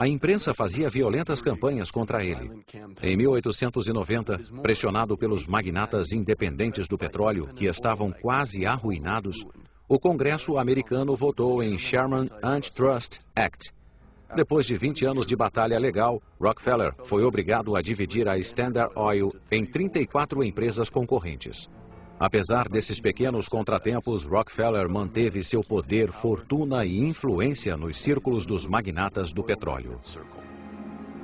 A imprensa fazia violentas campanhas contra ele. Em 1890, pressionado pelos magnatas independentes do petróleo, que estavam quase arruinados, o Congresso americano votou em Sherman Antitrust Act. Depois de 20 anos de batalha legal, Rockefeller foi obrigado a dividir a Standard Oil em 34 empresas concorrentes. Apesar desses pequenos contratempos, Rockefeller manteve seu poder, fortuna e influência nos círculos dos magnatas do petróleo.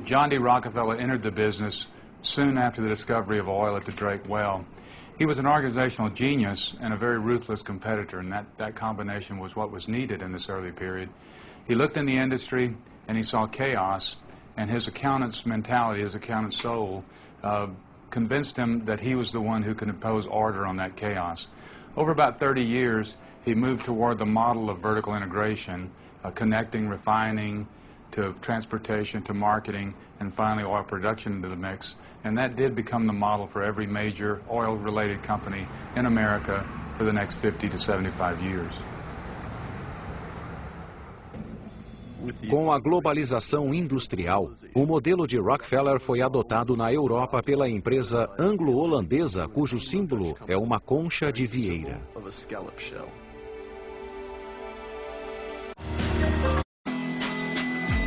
John D. Rockefeller entered the business soon after the discovery of oil at the Drake well. He was an organizational genius and a very ruthless competitor, and that combination was what was needed in this early period. He looked in the industry and he saw chaos, and his accountant's mentality, his accountant's soul, convinced him that he was the one who could impose order on that chaos. Over about 30 years, he moved toward the model of vertical integration, connecting refining to transportation to marketing and finally oil production into the mix. And that did become the model for every major oil-related company in America for the next 50 to 75 years. Com a globalização industrial, o modelo de Rockefeller foi adotado na Europa pela empresa anglo-holandesa, cujo símbolo é uma concha de vieira.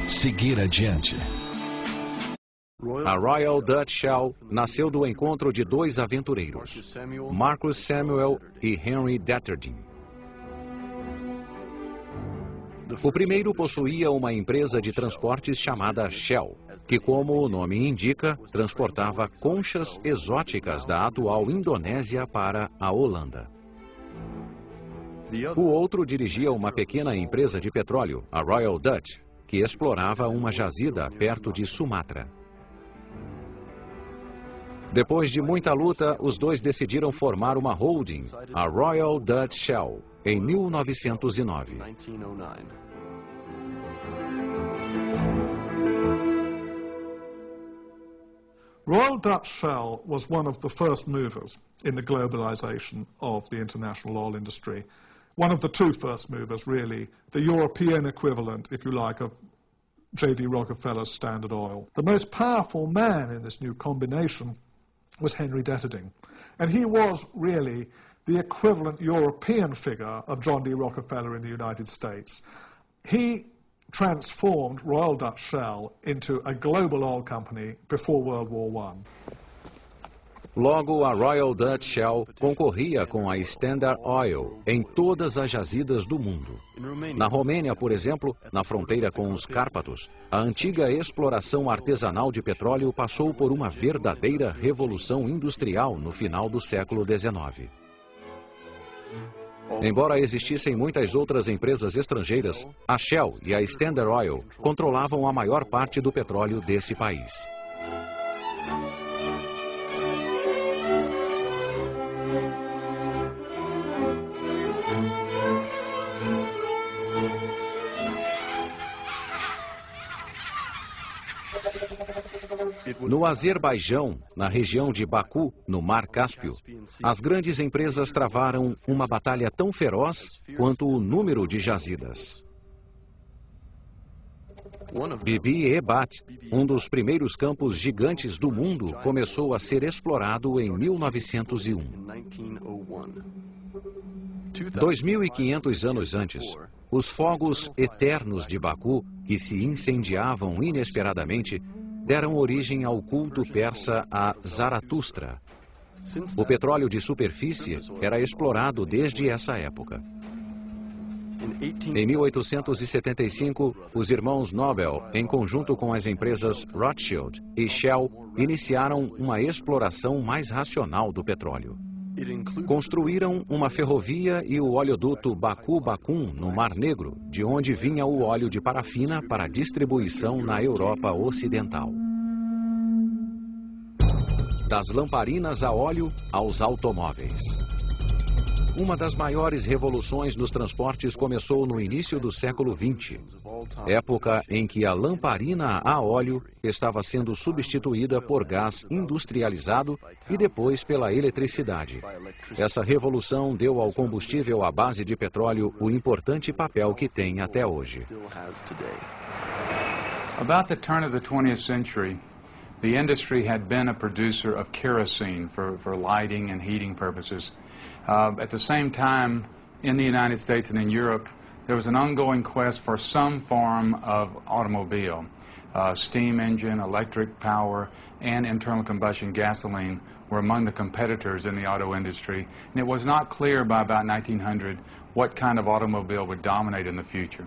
Seguir adiante. A Royal Dutch Shell nasceu do encontro de dois aventureiros, Marcus Samuel e Henry Detterding. O primeiro possuía uma empresa de transportes chamada Shell, que, como o nome indica, transportava conchas exóticas da atual Indonésia para a Holanda. O outro dirigia uma pequena empresa de petróleo, a Royal Dutch, que explorava uma jazida perto de Sumatra. Depois de muita luta, os dois decidiram formar uma holding, a Royal Dutch Shell, em 1909. Royal Dutch Shell was one of the first movers in the globalization of the international oil industry. One of the two first movers, really, the European equivalent, if you like, of J.D. Rockefeller's Standard Oil. The most powerful man in this new combination was Henry Detterding. And he was really the equivalent European figure of John D. Rockefeller in the United States. He transformed Royal Dutch Shell into a global oil company before World War I. Logo, a Royal Dutch Shell concorria com a Standard Oil em todas as jazidas do mundo. Na Romênia, por exemplo, na fronteira com os Cárpatos, a antiga exploração artesanal de petróleo passou por uma verdadeira revolução industrial no final do século XIX. Embora existissem muitas outras empresas estrangeiras, a Shell e a Standard Oil controlavam a maior parte do petróleo desse país. No Azerbaijão, na região de Baku, no Mar Cáspio, as grandes empresas travaram uma batalha tão feroz quanto o número de jazidas. Bibi Ebat, um dos primeiros campos gigantes do mundo, começou a ser explorado em 1901. 2.500 anos antes, os fogos eternos de Baku, que se incendiavam inesperadamente, deram origem ao culto persa a Zaratustra. O petróleo de superfície era explorado desde essa época. Em 1875, os irmãos Nobel, em conjunto com as empresas Rothschild e Shell, iniciaram uma exploração mais racional do petróleo. Construíram uma ferrovia e o oleoduto Baku-Bakun no Mar Negro, de onde vinha o óleo de parafina para distribuição na Europa Ocidental. Das lamparinas a óleo aos automóveis. Uma das maiores revoluções nos transportes começou no início do século XX, época em que a lamparina a óleo estava sendo substituída por gás industrializado e depois pela eletricidade. Essa revolução deu ao combustível à base de petróleo o importante papel que tem até hoje. About the turn of the 20th century, the industry had been a producer of kerosene for lighting and heating purposes. At the same time, in the United States and in Europe, there was an ongoing quest for some form of automobile. Steam engine, electric power, and internal combustion gasoline were among the competitors in the auto industry, and it was not clear by about 1900 what kind of automobile would dominate in the future.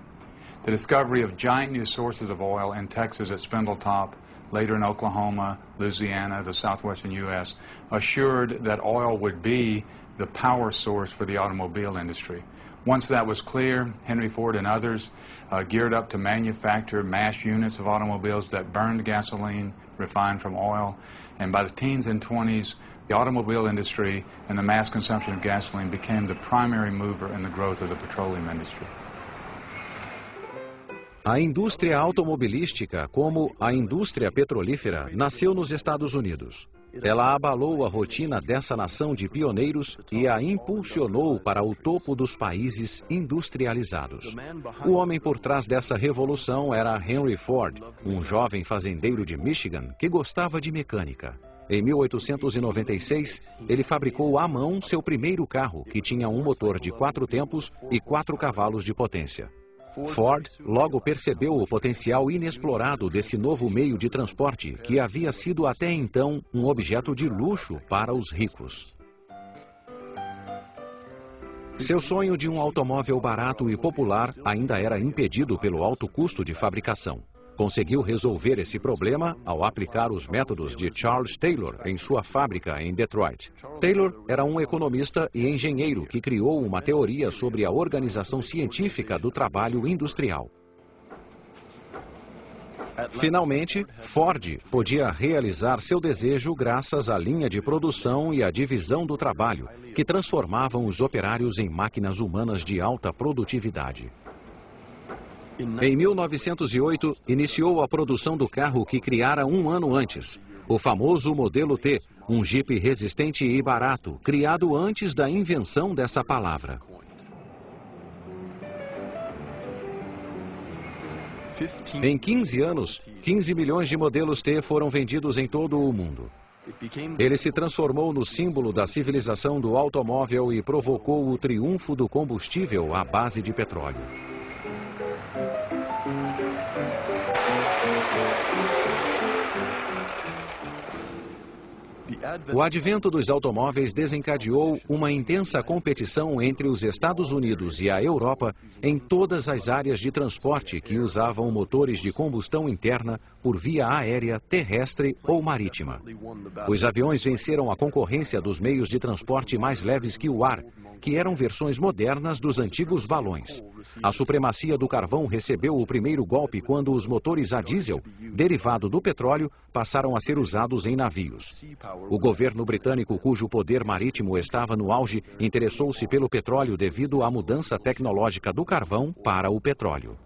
The discovery of giant new sources of oil in Texas at Spindletop, later in Oklahoma, Louisiana, the southwestern U.S., assured that oil would be the power source for the automobile industry. Once that was clear, Henry Ford and others geared up to manufacture mass units of automobiles that burned gasoline refined from oil. And by the teens and 20s, the automobile industry and the mass consumption of gasoline became the primary mover in the growth of the petroleum industry. A indústria automobilística, como a indústria petrolífera, nasceu nos Estados Unidos. Ela abalou a rotina dessa nação de pioneiros e a impulsionou para o topo dos países industrializados. O homem por trás dessa revolução era Henry Ford, um jovem fazendeiro de Michigan que gostava de mecânica. Em 1896, ele fabricou à mão seu primeiro carro, que tinha um motor de 4 tempos e 4 cavalos de potência. Ford logo percebeu o potencial inexplorado desse novo meio de transporte, que havia sido até então um objeto de luxo para os ricos. Seu sonho de um automóvel barato e popular ainda era impedido pelo alto custo de fabricação. Conseguiu resolver esse problema ao aplicar os métodos de Charles Taylor em sua fábrica em Detroit. Taylor era um economista e engenheiro que criou uma teoria sobre a organização científica do trabalho industrial. Finalmente, Ford podia realizar seu desejo graças à linha de produção e à divisão do trabalho, que transformavam os operários em máquinas humanas de alta produtividade. Em 1908, iniciou a produção do carro que criara um ano antes, o famoso modelo T, um Jeep resistente e barato, criado antes da invenção dessa palavra. Em 15 anos, 15 milhões de modelos T foram vendidos em todo o mundo. Ele se transformou no símbolo da civilização do automóvel e provocou o triunfo do combustível à base de petróleo. O advento dos automóveis desencadeou uma intensa competição entre os Estados Unidos e a Europa em todas as áreas de transporte que usavam motores de combustão interna por via aérea, terrestre ou marítima. Os aviões venceram a concorrência dos meios de transporte mais leves que o ar, que eram versões modernas dos antigos balões. A supremacia do carvão recebeu o primeiro golpe quando os motores a diesel, derivado do petróleo, passaram a ser usados em navios. O governo britânico, cujo poder marítimo estava no auge, interessou-se pelo petróleo devido à mudança tecnológica do carvão para o petróleo.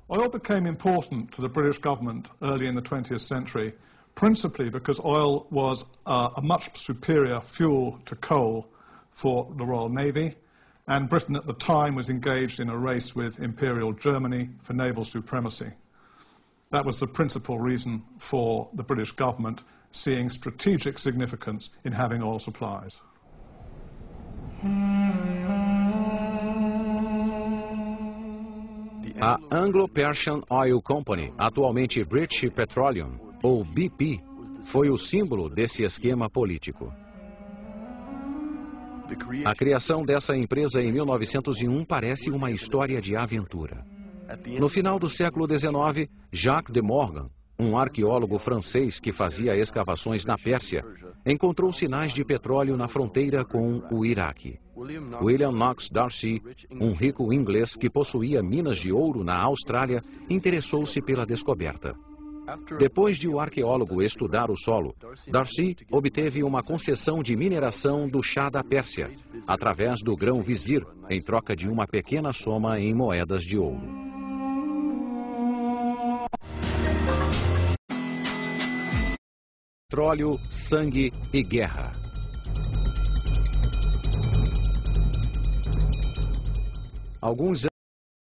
Oil became important to the British government early in the 20th century, principally because oil was a much superior fuel to coal for the Royal Navy, and Britain at the time was engaged in a race with Imperial Germany for naval supremacy. That was the principal reason for the British government seeing strategic significance in having oil supplies. A Anglo-Persian Oil Company, atualmente British Petroleum, ou BP, foi o símbolo desse esquema político. A criação dessa empresa em 1901 parece uma história de aventura. No final do século XIX, Jacques de Morgan, um arqueólogo francês que fazia escavações na Pérsia, encontrou sinais de petróleo na fronteira com o Iraque. William Knox D'Arcy, um rico inglês que possuía minas de ouro na Austrália, interessou-se pela descoberta. Depois de o arqueólogo estudar o solo, D'Arcy obteve uma concessão de mineração do Chá da Pérsia, através do grão-vizir, em troca de uma pequena soma em moedas de ouro. Petróleo, sangue e guerra. Alguns